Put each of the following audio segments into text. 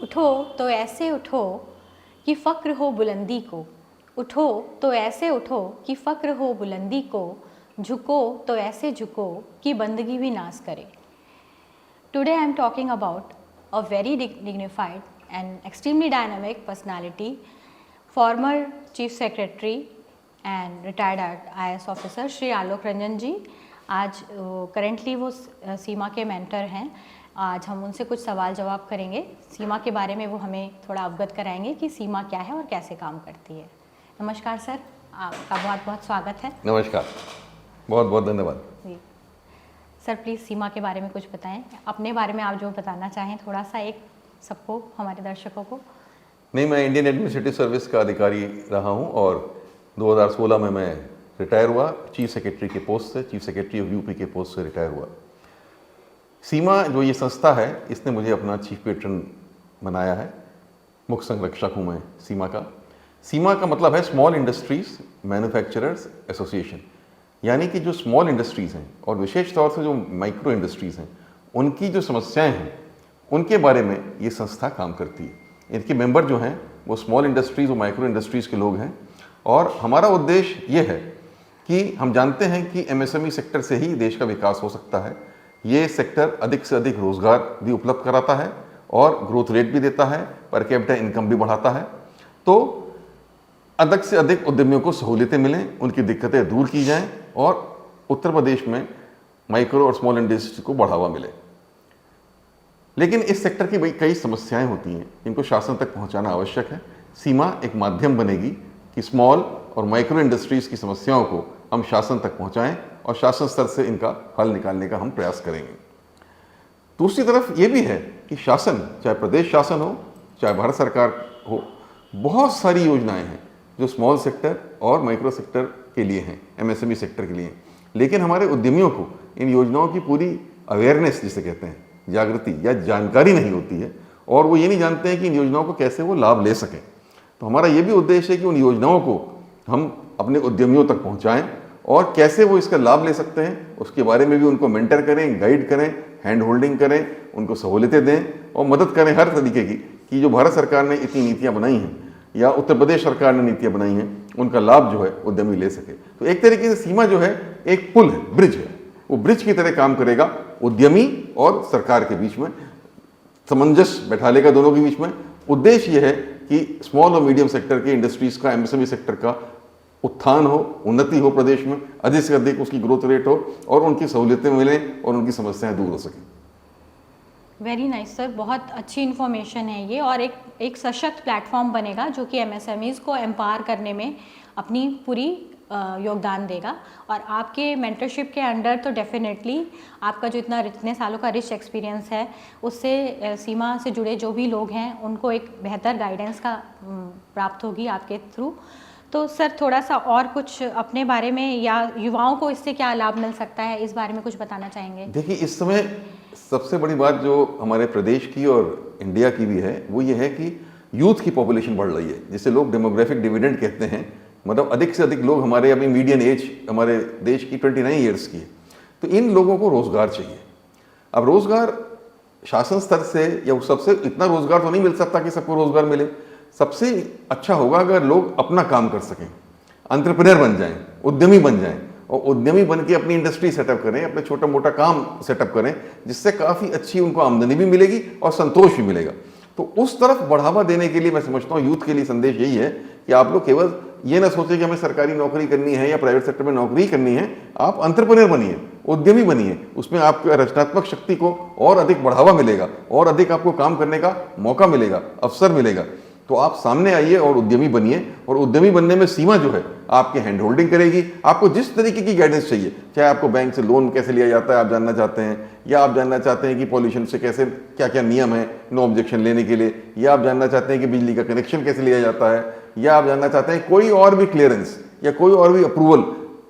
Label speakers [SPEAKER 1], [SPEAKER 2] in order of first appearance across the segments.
[SPEAKER 1] उठो तो ऐसे उठो कि फ़क्र हो बुलंदी को, उठो तो ऐसे उठो कि फ़क्र हो बुलंदी को, झुको तो ऐसे झुको कि बंदगी भी नाज करे. Today I am talking about a very dignified and extremely dynamic personality, former Chief Secretary and retired IAS officer Shri Alok Ranjan जी. आज करेंटली वो सीमा के मेंटर हैं. आज हम उनसे कुछ सवाल जवाब करेंगे. सीमा के बारे में वो हमें थोड़ा अवगत कराएंगे कि सीमा क्या है और कैसे काम करती है. नमस्कार सर, आपका बहुत बहुत स्वागत है.
[SPEAKER 2] नमस्कार, बहुत बहुत धन्यवाद.
[SPEAKER 1] जी सर, प्लीज़ सीमा के बारे में कुछ बताएं. अपने बारे में आप जो बताना चाहें थोड़ा सा, एक सबको, हमारे दर्शकों को.
[SPEAKER 2] नहीं, मैं इंडियन एडमिनिस्ट्रेटिव सर्विस का अधिकारी रहा हूं और 2016 में मैं रिटायर हुआ चीफ सेक्रेटरी के पोस्ट से. चीफ सेक्रेटरी ऑफ यूपी के पोस्ट से रिटायर हुआ. सीमा जो ये संस्था है, इसने मुझे अपना चीफ पेट्रन बनाया है. मुख्य संरक्षक हूँ मैं सीमा का. सीमा का मतलब है स्मॉल इंडस्ट्रीज मैन्युफैक्चरर्स एसोसिएशन, यानी कि जो स्मॉल इंडस्ट्रीज़ हैं और विशेष तौर से जो माइक्रो इंडस्ट्रीज़ हैं, उनकी जो समस्याएं हैं उनके बारे में ये संस्था काम करती है. इनके मेंबर जो हैं वो स्मॉल इंडस्ट्रीज़ और माइक्रो इंडस्ट्रीज़ के लोग हैं. और हमारा उद्देश्य ये है कि हम जानते हैं कि एमएसएमई सेक्टर से ही देश का विकास हो सकता है. ये सेक्टर अधिक से अधिक रोज़गार भी उपलब्ध कराता है और ग्रोथ रेट भी देता है, पर कैपिटा इनकम भी बढ़ाता है. तो अधिक से अधिक उद्यमियों को सहूलियतें मिलें, उनकी दिक्कतें दूर की जाएं और उत्तर प्रदेश में माइक्रो और स्मॉल इंडस्ट्री को बढ़ावा मिले. लेकिन इस सेक्टर की कई समस्याएं होती हैं, इनको शासन तक पहुंचाना आवश्यक है. सीमा एक माध्यम बनेगी कि स्मॉल और माइक्रो इंडस्ट्रीज़ की समस्याओं को हम शासन तक पहुंचाएं और शासन स्तर से इनका हल निकालने का हम प्रयास करेंगे. दूसरी तरफ ये भी है कि शासन, चाहे प्रदेश शासन हो चाहे भारत सरकार हो, बहुत सारी योजनाएं हैं जो स्मॉल सेक्टर और माइक्रो सेक्टर के लिए हैं, एमएसएमई सेक्टर के लिए. लेकिन हमारे उद्यमियों को इन योजनाओं की पूरी अवेयरनेस जिसे कहते हैं, जागृति या जानकारी नहीं होती है और वो ये नहीं जानते हैं कि इन योजनाओं को कैसे वो लाभ ले सकें. तो हमारा ये भी उद्देश्य है कि उन योजनाओं को हम अपने उद्यमियों तक पहुँचाएँ और कैसे वो इसका लाभ ले सकते हैं उसके बारे में भी उनको मेंटर करें, गाइड करें, हैंड होल्डिंग करें, उनको सहूलियतें दें और मदद करें हर तरीके की कि जो भारत सरकार ने इतनी नीतियाँ बनाई हैं या उत्तर प्रदेश सरकार ने नीतियाँ बनाई हैं, उनका लाभ जो है उद्यमी ले सके. तो एक तरीके से सीमा जो है एक पुल है, ब्रिज है. वो ब्रिज की तरह काम करेगा, उद्यमी और सरकार के बीच में सामंजस्य बैठा लेगा दोनों के बीच में. उद्देश्य ये है कि स्मॉल और मीडियम सेक्टर के इंडस्ट्रीज़ का, एमएसएमई सेक्टर का उत्थान हो, उन्नति हो, प्रदेश में अधिक से अधिक उसकी ग्रोथ रेट हो और उनकी सहूलियतें मिलें और उनकी समस्याएं दूर हो सकें.
[SPEAKER 1] वेरी नाइस सर, बहुत अच्छी इन्फॉर्मेशन है ये. और एक सशक्त प्लेटफॉर्म बनेगा जो कि एमएसएमईज़ को एम्पावर करने में अपनी पूरी योगदान देगा. और आपके मेंटरशिप के अंडर तो डेफिनेटली आपका जो इतने सालों का रिच एक्सपीरियंस है, उससे सीमा से जुड़े जो भी लोग हैं उनको एक बेहतर गाइडेंस का प्राप्त होगी आपके थ्रू. तो सर थोड़ा सा और कुछ अपने बारे में या युवाओं को इससे क्या लाभ मिल सकता है, इस बारे में कुछ बताना चाहेंगे?
[SPEAKER 2] देखिए, इस समय सबसे बड़ी बात जो हमारे प्रदेश की और इंडिया की भी है वो ये है कि यूथ की पॉपुलेशन बढ़ रही है, जिसे लोग डेमोग्राफिक डिविडेंड कहते हैं. मतलब अधिक से अधिक लोग, हमारे अभी मीडियन एज हमारे देश की 29 ईयर्स की है. तो इन लोगों को रोज़गार चाहिए. अब रोज़गार शासन स्तर से या सबसे इतना रोज़गार तो नहीं मिल सकता कि सबको रोज़गार मिले. सबसे अच्छा होगा अगर लोग अपना काम कर सकें, एंटरप्रेन्योर बन जाएं, उद्यमी बन जाएं और उद्यमी बन के अपनी इंडस्ट्री सेटअप करें, अपने छोटा मोटा काम सेटअप करें, जिससे काफ़ी अच्छी उनको आमदनी भी मिलेगी और संतोष भी मिलेगा. तो उस तरफ बढ़ावा देने के लिए मैं समझता हूँ यूथ के लिए संदेश यही है कि आप लोग केवल ये ना सोचें कि हमें सरकारी नौकरी करनी है या प्राइवेट सेक्टर में नौकरी करनी है. आप एंटरप्रेन्योर बनिए, उद्यमी बनिए. उसमें आपकी रचनात्मक शक्ति को और अधिक बढ़ावा मिलेगा और अधिक आपको काम करने का मौका मिलेगा, अवसर मिलेगा. तो आप सामने आइए और उद्यमी बनिए. और उद्यमी बनने में सीमा जो है आपकी हैंड होल्डिंग करेगी. आपको जिस तरीके की गाइडेंस चाहिए, चाहे आपको बैंक से लोन कैसे लिया जाता है आप जानना चाहते हैं, या आप जानना चाहते हैं कि पॉल्यूशन से कैसे क्या क्या नियम है नो ऑब्जेक्शन लेने के लिए, या आप जानना चाहते हैं कि बिजली का कनेक्शन कैसे लिया जाता है, या आप जानना चाहते हैं कोई और भी क्लियरेंस या कोई और भी अप्रूवल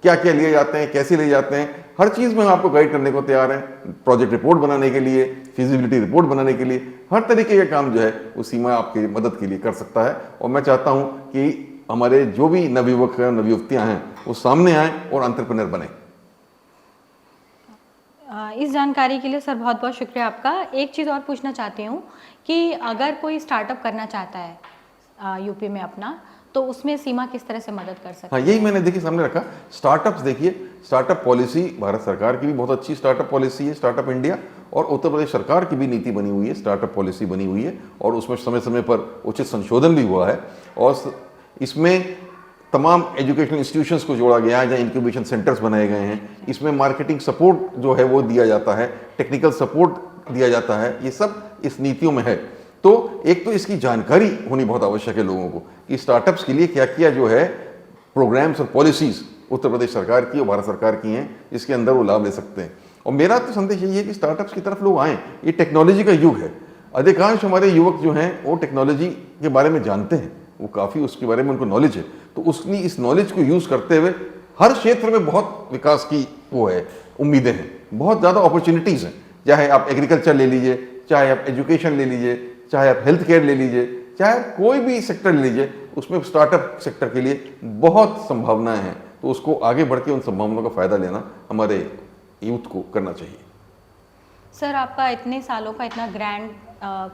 [SPEAKER 2] क्या क्या लिए जाते हैं, कैसे लिए जाते हैं, हर चीज़ में हम आपको गाइड करने को तैयार हैं. प्रोजेक्ट रिपोर्ट बनाने के लिए, फिजिबिलिटी रिपोर्ट बनाने के लिए, हर तरीके का काम जो है वो सीमा आपकी मदद के लिए कर सकता है. और मैं चाहता हूं कि हमारे जो भी नवयुवक हैं, नवयुवतियां हैं, वो सामने आएँ और एंटरप्रेन्योर बने.
[SPEAKER 1] इस जानकारी के लिए सर बहुत बहुत शुक्रिया आपका। एक चीज़ और पूछना चाहती हूँ कि अगर कोई स्टार्टअप करना चाहता है यूपी में अपना, तो उसमें सीमा किस तरह से मदद कर सकती
[SPEAKER 2] हाँ,
[SPEAKER 1] है?
[SPEAKER 2] यही मैंने देखिए सामने रखा। स्टार्टअप्स देखिए, स्टार्टअप पॉलिसी भारत सरकार की भी बहुत अच्छी स्टार्टअप पॉलिसी है, स्टार्टअप इंडिया, और उत्तर प्रदेश सरकार की भी नीति बनी हुई है, स्टार्टअप पॉलिसी बनी हुई है, और उसमें समय समय पर उचित संशोधन भी हुआ है। और इसमें तमाम एजुकेशनल इंस्टीट्यूशंस को जोड़ा गया है, जहाँ इंक्यूबेशन सेंटर्स बनाए गए हैं। इसमें मार्केटिंग सपोर्ट जो है वो दिया जाता है, टेक्निकल सपोर्ट दिया जाता है, ये सब इस नीतियों में है। तो एक तो इसकी जानकारी होनी बहुत आवश्यक है लोगों को कि स्टार्टअप्स के लिए क्या क्या जो है प्रोग्राम्स और पॉलिसीज उत्तर प्रदेश सरकार की और भारत सरकार की हैं, इसके अंदर वो लाभ ले सकते हैं। और मेरा तो संदेश यही है कि स्टार्टअप्स की तरफ लोग आएँ। ये टेक्नोलॉजी का युग है। अधिकांश हमारे युवक जो हैं वो टेक्नोलॉजी के बारे में जानते हैं, वो काफ़ी उसके बारे में उनको नॉलेज है। तो उसकी इस नॉलेज को यूज़ करते हुए हर क्षेत्र में बहुत विकास की वो है, उम्मीदें हैं, बहुत ज़्यादा अपॉर्चुनिटीज़ हैं। चाहे आप एग्रीकल्चर ले लीजिए, चाहे आप एजुकेशन ले लीजिए, चाहे आप हेल्थ केयर ले लीजिए, चाहे कोई भी सेक्टर ले लीजिए, उसमें स्टार्टअप सेक्टर के लिए बहुत संभावनाएं हैं। तो उसको आगे बढ़ के उन संभावनाओं का फ़ायदा लेना हमारे यूथ को करना चाहिए।
[SPEAKER 1] सर, आपका इतने सालों का इतना ग्रैंड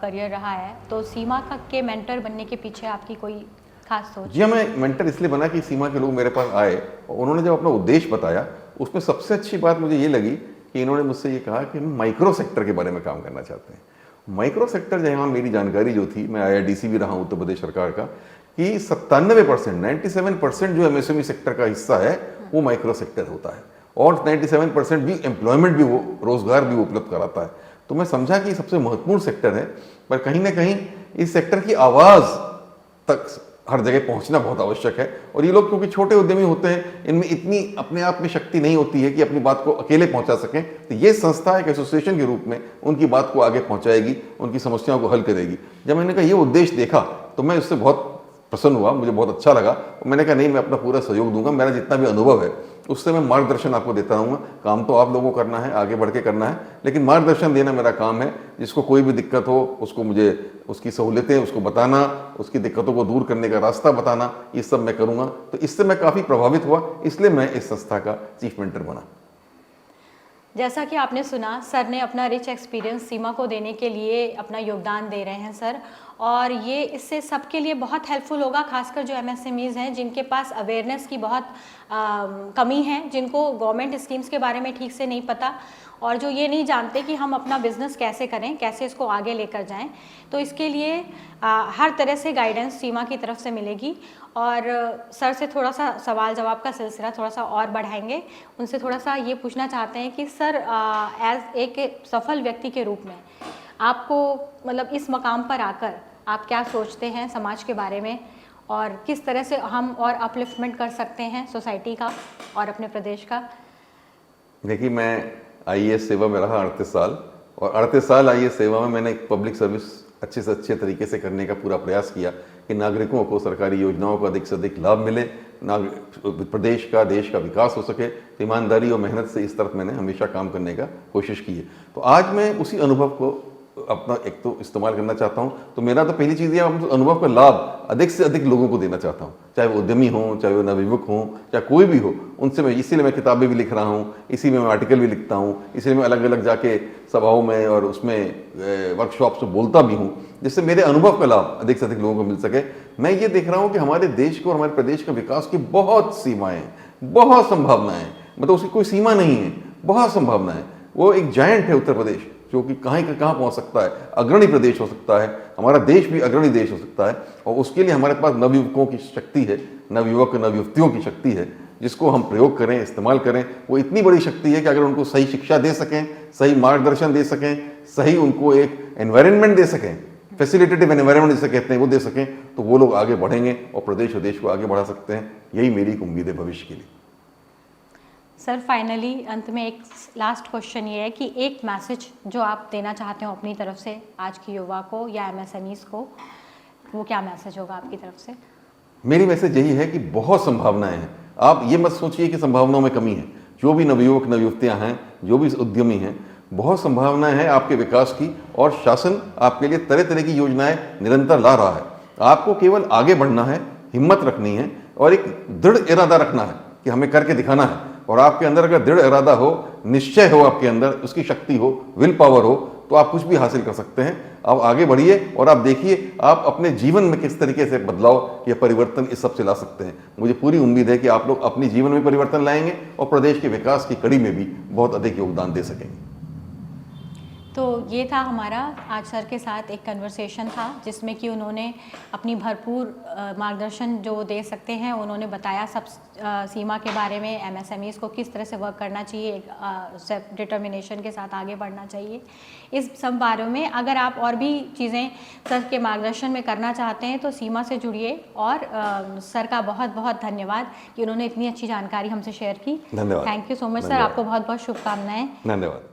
[SPEAKER 1] करियर रहा है, तो सीमा के मेंटर बनने के पीछे आपकी कोई खास सोच?
[SPEAKER 2] जी हाँ, मैं मेंटर इसलिए बना कि सीमा के लोग मेरे पास आए और उन्होंने जब अपना उद्देश्य बताया, उसमें सबसे अच्छी बात मुझे ये लगी कि इन्होंने मुझसे ये कहा कि हम माइक्रो सेक्टर के बारे में काम करना चाहते हैं। माइक्रो सेक्टर जहाँ मेरी जानकारी जो थी, मैं IRDC भी रहा हूँ उत्तर प्रदेश सरकार का, कि 97%, 97% जो MSME सेक्टर का हिस्सा है वो माइक्रो सेक्टर होता है, और 97% भी एम्प्लॉयमेंट भी, वो रोजगार भी उपलब्ध कराता है। तो मैं समझा कि सबसे महत्वपूर्ण सेक्टर है, पर कहीं ना कहीं इस सेक्टर की आवाज़ तक हर जगह पहुंचना बहुत आवश्यक है। और ये लोग क्योंकि छोटे उद्यमी होते हैं, इनमें इतनी अपने आप में शक्ति नहीं होती है कि अपनी बात को अकेले पहुंचा सकें। तो ये संस्था एक एसोसिएशन के रूप में उनकी बात को आगे पहुंचाएगी, उनकी समस्याओं को हल करेगी। जब मैंने कहा ये उद्देश्य देखा तो मैं उससे बहुत प्रसन्न हुआ, मुझे बहुत अच्छा लगा। और मैंने कहा नहीं, मैं अपना पूरा सहयोग दूंगा, मेरा जितना भी अनुभव है उससे मैं मार्गदर्शन आपको देता रहूँगा। काम तो आप लोगों को करना है, आगे बढ़ के करना है, लेकिन मार्गदर्शन देना मेरा काम है। जिसको कोई भी दिक्कत हो उसको मुझे उसकी सहूलियतें उसको बताना, उसकी दिक्कतों को दूर करने का रास्ता बताना, ये सब मैं करूँगा। तो इससे मैं काफ़ी प्रभावित हुआ, इसलिए मैं इस संस्था का चीफ मेंटर बना।
[SPEAKER 1] जैसा कि आपने सुना, सर ने अपना रिच एक्सपीरियंस सीमा को देने के लिए अपना योगदान दे रहे हैं सर, और ये इससे सबके लिए बहुत हेल्पफुल होगा, खासकर जो MSMEs हैं जिनके पास अवेयरनेस की बहुत कमी है, जिनको गवर्नमेंट स्कीम्स के बारे में ठीक से नहीं पता, और जो ये नहीं जानते कि हम अपना बिजनेस कैसे करें, कैसे इसको आगे लेकर जाएं। तो इसके लिए हर तरह से गाइडेंस सीमा की तरफ से मिलेगी। और सर से थोड़ा सा सवाल जवाब का सिलसिला थोड़ा सा और बढ़ाएंगे। उनसे थोड़ा सा ये पूछना चाहते हैं कि सर, एज एक सफल व्यक्ति के रूप में आपको मतलब इस मकाम पर आकर आप क्या सोचते हैं समाज के बारे में, और किस तरह से हम और अपलिफ्टमेंट कर सकते हैं सोसाइटी का और अपने प्रदेश का?
[SPEAKER 2] देखिए, मैं IAS सेवा में रहा 38 साल, और 38 साल IAS सेवा में मैंने एक पब्लिक सर्विस अच्छे से अच्छे तरीके से करने का पूरा प्रयास किया कि नागरिकों को सरकारी योजनाओं का अधिक से अधिक लाभ मिले, प्रदेश का, देश का विकास हो सके। तो ईमानदारी और मेहनत से इस तरफ मैंने हमेशा काम करने का कोशिश की है। तो आज मैं उसी अनुभव को अपना एक तो इस्तेमाल करना चाहता हूँ। तो मेरा तो पहली चीज़ ये, अनुभव का लाभ अधिक से अधिक लोगों को देना चाहता हूँ, चाहे वो उद्यमी हों, चाहे वो नवयुवक हों, चाहे कोई भी हो, उनसे मैं, इसीलिए मैं किताबें भी लिख रहा हूँ, इसी में मैं आर्टिकल भी लिखता हूँ, इसीलिए मैं अलग अलग जाके सभाओं में और उसमें वर्कशॉप्स में बोलता भी हूँ, जिससे मेरे अनुभव का लाभ अधिक से अधिक लोगों को मिल सके। मैं ये देख रहा हूँ कि हमारे देश को और हमारे प्रदेश का विकास की बहुत सीमाएँ, बहुत संभावनाएँ, मतलब उसकी कोई सीमा नहीं है, बहुत संभावना है। वो एक जायंट है उत्तर प्रदेश, जो कि कहाँ का कहाँ पहुँच सकता है, अग्रणी प्रदेश हो सकता है, हमारा देश भी अग्रणी देश हो सकता है। और उसके लिए हमारे पास नवयुवकों की शक्ति है, नवयुवक नवयुवतियों की शक्ति है, जिसको हम प्रयोग करें, इस्तेमाल करें। वो इतनी बड़ी शक्ति है कि अगर उनको सही शिक्षा दे सकें, सही मार्गदर्शन दे सकें, सही उनको एक एनवायरनमेंट दे सकें, फैसिलिटेटिव एनवायरनमेंट जिसे कहते हैं वो दे सकें, तो वो लोग आगे बढ़ेंगे और प्रदेश और देश को आगे बढ़ा सकते हैं। यही मेरी एक उम्मीद है भविष्य के लिए।
[SPEAKER 1] सर, फाइनली अंत में एक लास्ट क्वेश्चन ये है कि एक मैसेज जो आप देना चाहते हो अपनी तरफ से आज की युवा को या MSMEs को, वो क्या मैसेज होगा आपकी तरफ से?
[SPEAKER 2] मेरी मैसेज यही है कि बहुत संभावनाएं हैं। आप ये मत सोचिए कि संभावनाओं में कमी है। जो भी नवयुवक नवयुवतियां हैं, जो भी उद्यमी हैं, बहुत संभावनाएं हैं आपके विकास की, और शासन आपके लिए तरह तरह की योजनाएं निरंतर ला रहा है। आपको केवल आगे बढ़ना है, हिम्मत रखनी है और एक दृढ़ इरादा रखना है कि हमें करके दिखाना है। और आपके अंदर अगर दृढ़ इरादा हो, निश्चय हो, आपके अंदर उसकी शक्ति हो, विल पावर हो, तो आप कुछ भी हासिल कर सकते हैं। आप आगे बढ़िए और आप देखिए आप अपने जीवन में किस तरीके से बदलाव या परिवर्तन इस सब से ला सकते हैं। मुझे पूरी उम्मीद है कि आप लोग अपने जीवन में परिवर्तन लाएंगे और प्रदेश के विकास की कड़ी में भी बहुत अधिक योगदान दे सकेंगे।
[SPEAKER 1] तो ये था हमारा आज सर के साथ एक कन्वर्सेशन था, जिसमें कि उन्होंने अपनी भरपूर मार्गदर्शन जो दे सकते हैं उन्होंने बताया सब सीमा के बारे में, एमएसएमईज़ को किस तरह से वर्क करना चाहिए, सेल्फ डिटर्मिनेशन के साथ आगे बढ़ना चाहिए। इस सब बारे में अगर आप और भी चीज़ें सर के मार्गदर्शन में करना चाहते हैं तो सीमा से जुड़िए। और सर का बहुत बहुत धन्यवाद कि उन्होंने इतनी अच्छी जानकारी हमसे शेयर की।
[SPEAKER 2] धन्यवाद।
[SPEAKER 1] Thank you so much sir,
[SPEAKER 2] धन्यवाद।
[SPEAKER 1] आपको बहुत बहुत शुभकामनाएं।
[SPEAKER 2] धन्यवाद।